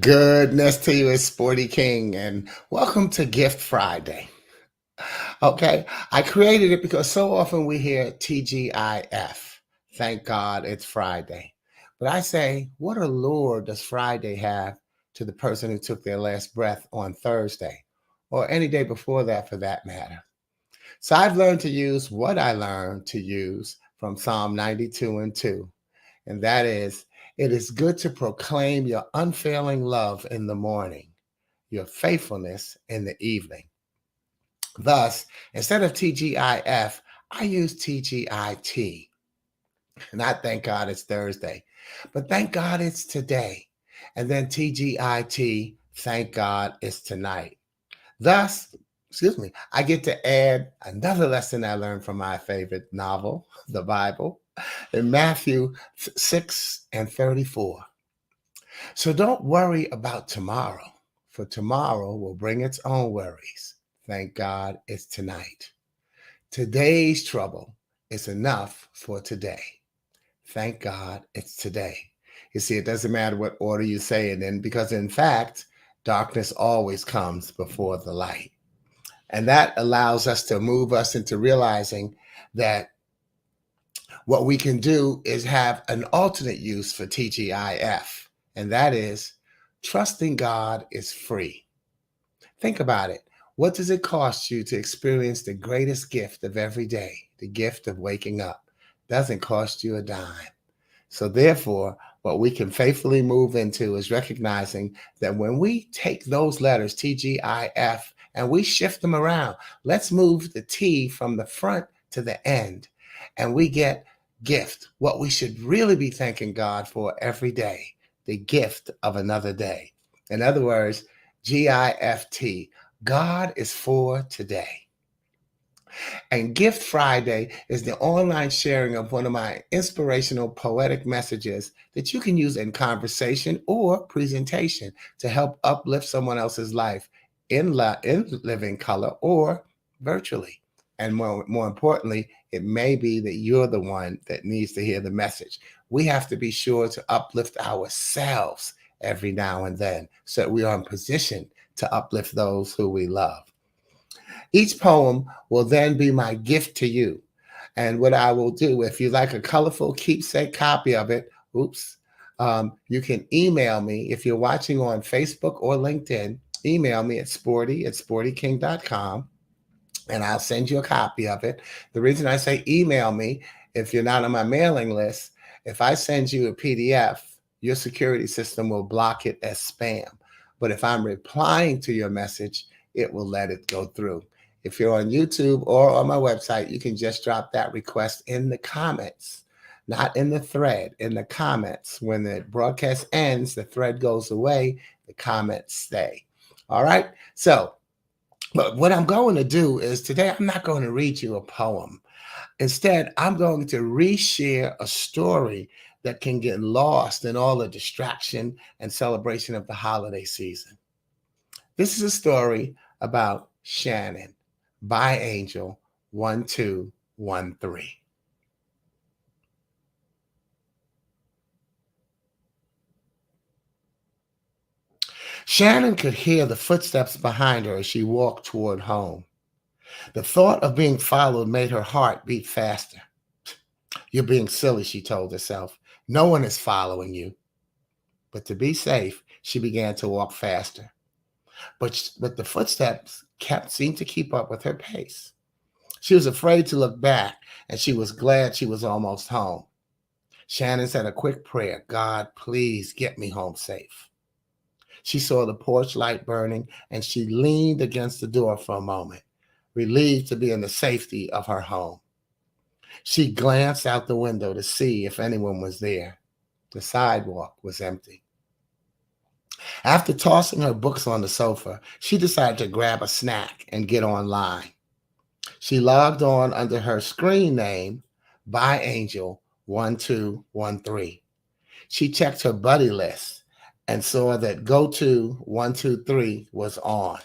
Goodness to you, it's Sporty King, and welcome to Gift Friday. Okay, I created it because so often we hear TGIF. Thank God it's Friday. But I say, what allure does Friday have to the person who took their last breath on Thursday, or any day before that for that matter? So I've learned to use what I learned to use from Psalm 92 and 2. And that is, it is good to proclaim your unfailing love in the morning, your faithfulness in the evening. Thus, instead of TGIF, I use TGIT. Not thank God it's Thursday, but thank God it's today. And then TGIT, thank God it's tonight. Thus, I get to add another lesson I learned from my favorite novel, the Bible, in Matthew 6 and 34. So don't worry about tomorrow, for tomorrow will bring its own worries. Thank God it's tonight. Today's trouble is enough for today. Thank God it's today. You see, it doesn't matter what order you say it in, because in fact, darkness always comes before the light. And that allows us to move us into realizing that what we can do is have an alternate use for TGIF, and that is trusting God is free. Think about it. What does it cost you to experience the greatest gift of every day, the gift of waking up? Doesn't cost you a dime. So therefore, what we can faithfully move into is recognizing that when we take those letters, TGIF, and we shift them around, let's move the T from the front to the end, and we get gift, what we should really be thanking God for every day, the gift of another day. In other words, GIFT, God is for today. And Gift Friday is the online sharing of one of my inspirational poetic messages that you can use in conversation or presentation to help uplift someone else's life in living color or virtually. And more importantly, it may be that you're the one that needs to hear the message. We have to be sure to uplift ourselves every now and then so that we are in position to uplift those who we love. Each poem will then be my gift to you. And what I will do, if you like a colorful keepsake copy of it, you can email me. If you're watching on Facebook or LinkedIn, email me at sportyking.com and I'll send you a copy of it. The reason I say email me, if you're not on my mailing list, if I send you a PDF, your security system will block it as spam. But if I'm replying to your message, it will let it go through. If you're on YouTube or on my website, you can just drop that request in the comments, not in the thread, in the comments. When the broadcast ends, the thread goes away, the comments stay. All right. So, but what I'm going to do is today, I'm not going to read you a poem. Instead, I'm going to reshare a story that can get lost in all the distraction and celebration of the holiday season. This is a story about Shannon by ByAngel1213. Shannon could hear the footsteps behind her as she walked toward home. The thought of being followed made her heart beat faster. You're being silly, she told herself. No one is following you. But to be safe, she began to walk faster. But the footsteps seemed to keep up with her pace. She was afraid to look back, and she was glad she was almost home. Shannon said a quick prayer, God, please get me home safe. She saw the porch light burning, and she leaned against the door for a moment, relieved to be in the safety of her home. She glanced out the window to see if anyone was there. The sidewalk was empty. After tossing her books on the sofa, she decided to grab a snack and get online. She logged on under her screen name, ByAngel1213. She checked her buddy list and saw that GoTo123 was on.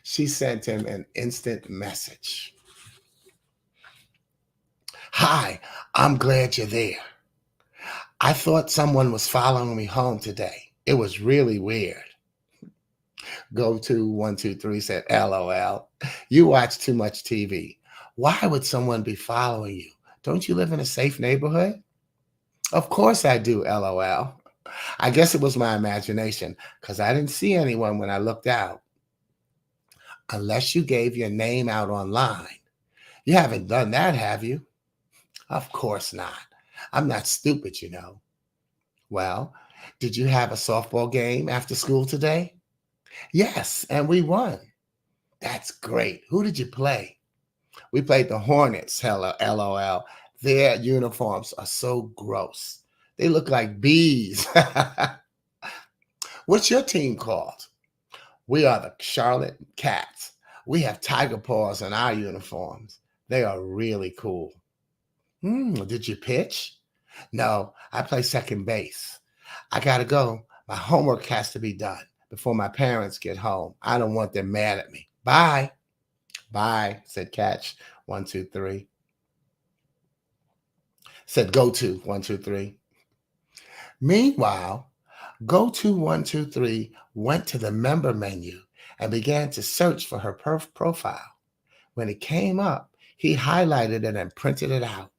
She sent him an instant message. Hi, I'm glad you're there. I thought someone was following me home today. It was really weird. Go to123 said, LOL. You watch too much TV. Why would someone be following you? Don't you live in a safe neighborhood? Of course I do, LOL. I guess it was my imagination because I didn't see anyone when I looked out. Unless you gave your name out online. You haven't done that, have you? Of course not. I'm not stupid, you know. Well, did you have a softball game after school today? Yes, and we won. That's great. Who did you play? We played the Hornets, hello, LOL. Their uniforms are so gross. They look like bees. What's your team called? We are the Charlotte Cats. We have tiger paws on our uniforms. They are really cool. Did you pitch? No, I play second base. I gotta go. My homework has to be done before my parents get home. I don't want them mad at me. Bye. Bye, said Catch123. Said Go to123. Meanwhile, Go to123 went to the member menu and began to search for her profile. When it came up, he highlighted it and printed it out.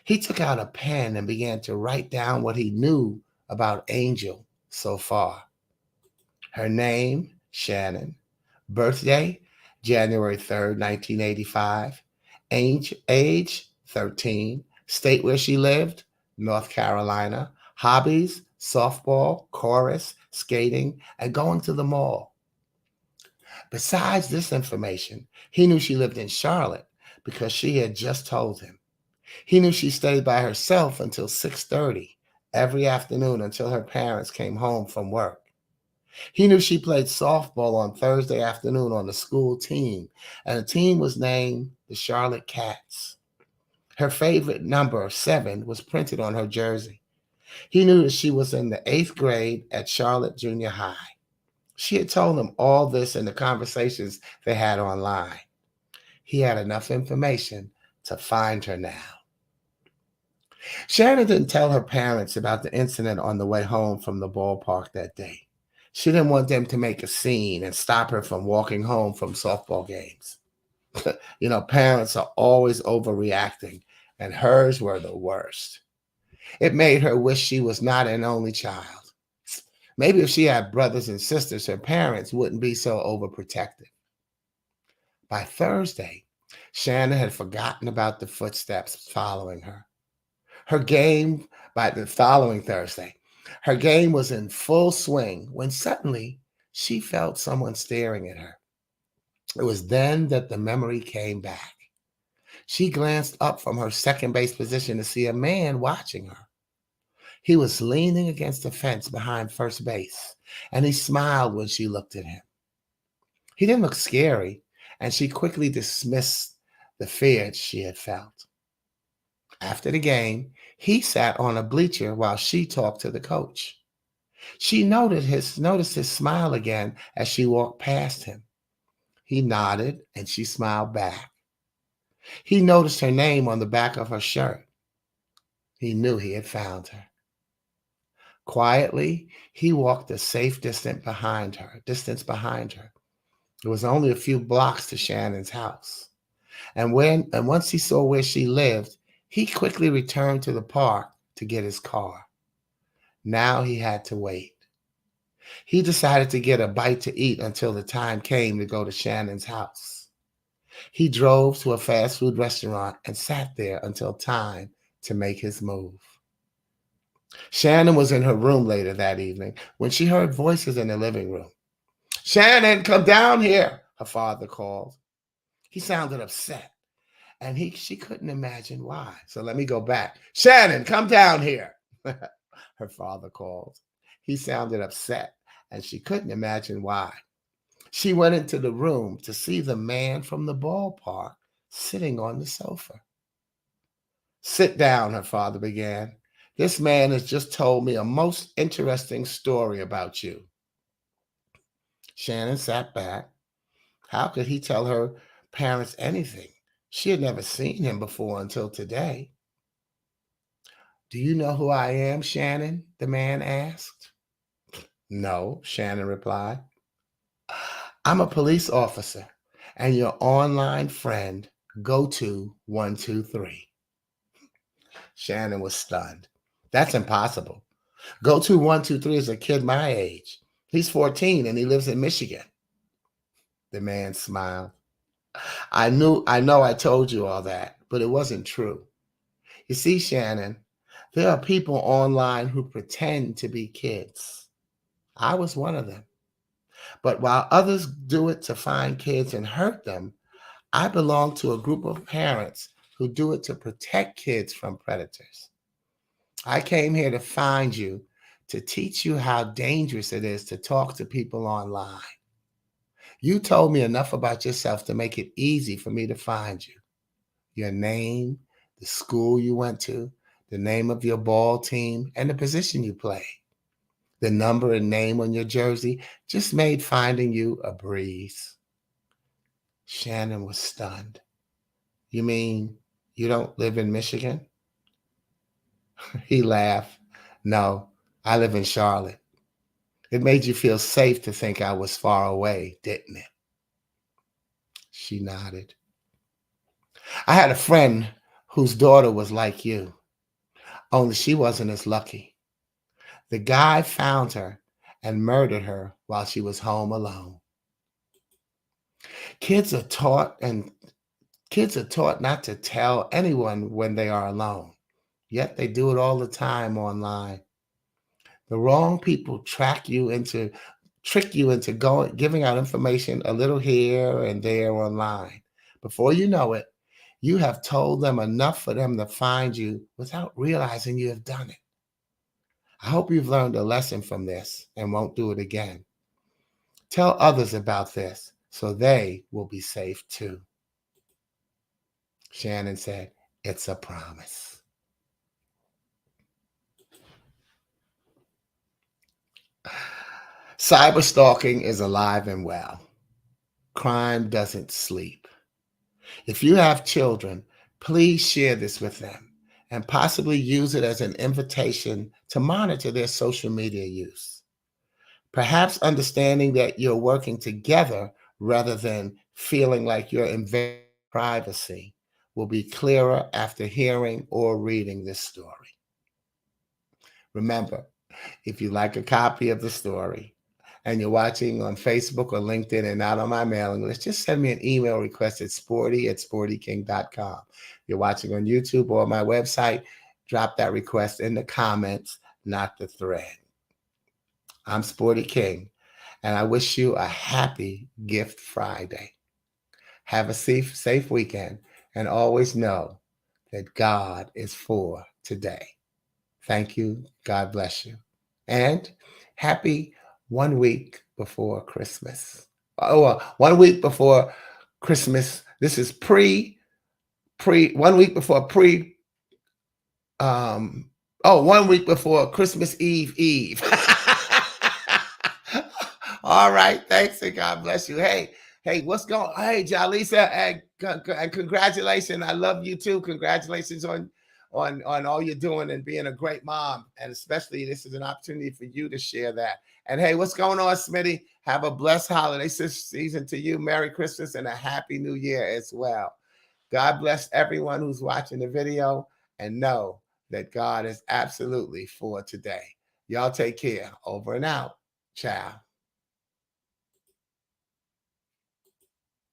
He took out a pen and began to write down what he knew about Angel so far. Her name, Shannon. Birthday, January 3rd, 1985. Age 13. State where she lived, North Carolina. Hobbies, softball, chorus, skating, and going to the mall. Besides this information, he knew she lived in Charlotte because she had just told him. He knew she stayed by herself until 6:30 every afternoon until her parents came home from work. He knew she played softball on Thursday afternoon on the school team, and the team was named the Charlotte Cats. Her favorite number, 7, was printed on her jersey. He knew that she was in the 8th grade at Charlotte Junior High. She had told him all this in the conversations they had online. He had enough information to find her now. Shannon didn't tell her parents about the incident on the way home from the ballpark that day. She didn't want them to make a scene and stop her from walking home from softball games. Parents are always overreacting, and hers were the worst. It made her wish she was not an only child. Maybe if she had brothers and sisters, her parents wouldn't be so overprotective. By Thursday, Shannon had forgotten about the footsteps following her. Her game by the following Thursday, her game was in full swing when suddenly she felt someone staring at her. It was then that the memory came back. She glanced up from her second base position to see a man watching her. He was leaning against the fence behind first base, and he smiled when she looked at him. He didn't look scary, and she quickly dismissed the fear she had felt. After the game, he sat on a bleacher while she talked to the coach. She noticed his smile again as she walked past him. He nodded, and she smiled back. He noticed her name on the back of her shirt. He knew he had found her. Quietly, he walked a safe distance behind her. It was only a few blocks to Shannon's house. And once he saw where she lived, he quickly returned to the park to get his car. Now he had to wait. He decided to get a bite to eat until the time came to go to Shannon's house. He drove to a fast food restaurant and sat there until time to make his move. Shannon was in her room later that evening when she heard voices in the living room. "Shannon, come down here," her father called. He sounded upset, and she couldn't imagine why. So let me go back. "Shannon, come down here," her father called. He sounded upset, and she couldn't imagine why. She went into the room to see the man from the ballpark sitting on the sofa. "Sit down," her father began. "This man has just told me a most interesting story about you." Shannon sat back. How could he tell her parents anything? She had never seen him before until today. "Do you know who I am, Shannon?" the man asked. No, Shannon replied. I'm a police officer and your online friend, Go213. Shannon was stunned. That's impossible. Go213 is a kid my age. He's 14 and he lives in Michigan. The man smiled. I know I told you all that, but it wasn't true. You see, Shannon, there are people online who pretend to be kids. I was one of them. But while others do it to find kids and hurt them, I belong to a group of parents who do it to protect kids from predators. I came here to find you, to teach you how dangerous it is to talk to people online. You told me enough about yourself to make it easy for me to find you. Your name, the school you went to, the name of your ball team, and the position you play. The number and name on your jersey just made finding you a breeze. Shannon was stunned. You mean you don't live in Michigan? He laughed. No, I live in Charlotte. It made you feel safe to think I was far away, didn't it? She nodded. I had a friend whose daughter was like you, only she wasn't as lucky. The guy found her and murdered her while she was home alone. Kids are taught and Kids are taught not to tell anyone when they are alone, yet they do it all the time online. The wrong people trick you into giving out information a little here and there online. Before you know it, you have told them enough for them to find you without realizing you have done it. I hope you've learned a lesson from this and won't do it again. Tell others about this so they will be safe too. Shannon said, it's a promise. Cyberstalking is alive and well. Crime doesn't sleep. If you have children, please share this with them and possibly use it as an invitation to monitor their social media use. Perhaps understanding that you're working together rather than feeling like you're invading privacy will be clearer after hearing or reading this story. Remember, if you like a copy of the story and you're watching on Facebook or LinkedIn and not on my mailing list, just send me an email request at sporty@sportyking.com. If you're watching on YouTube or my website, drop that request in the comments, not the thread. I'm Sporty King, and I wish you a happy Gift Friday. Have a safe weekend, and always know that God is for today. Thank you. God bless you. And happy 1 week before Christmas. Oh, 1 week before Christmas. This is pre 1 week before um 1 week before Christmas Eve. All right, thanks and God bless you. Hey, what's going? Hey, Jalisa, and congratulations. I love you too. Congratulations on all you're doing and being a great mom. And especially this is an opportunity for you to share that. And hey, what's going on, Smitty? Have a blessed holiday season to you. Merry Christmas and a happy new year as well. God bless everyone who's watching the video, and know that God is absolutely for today. Y'all take care. Over and out. Ciao.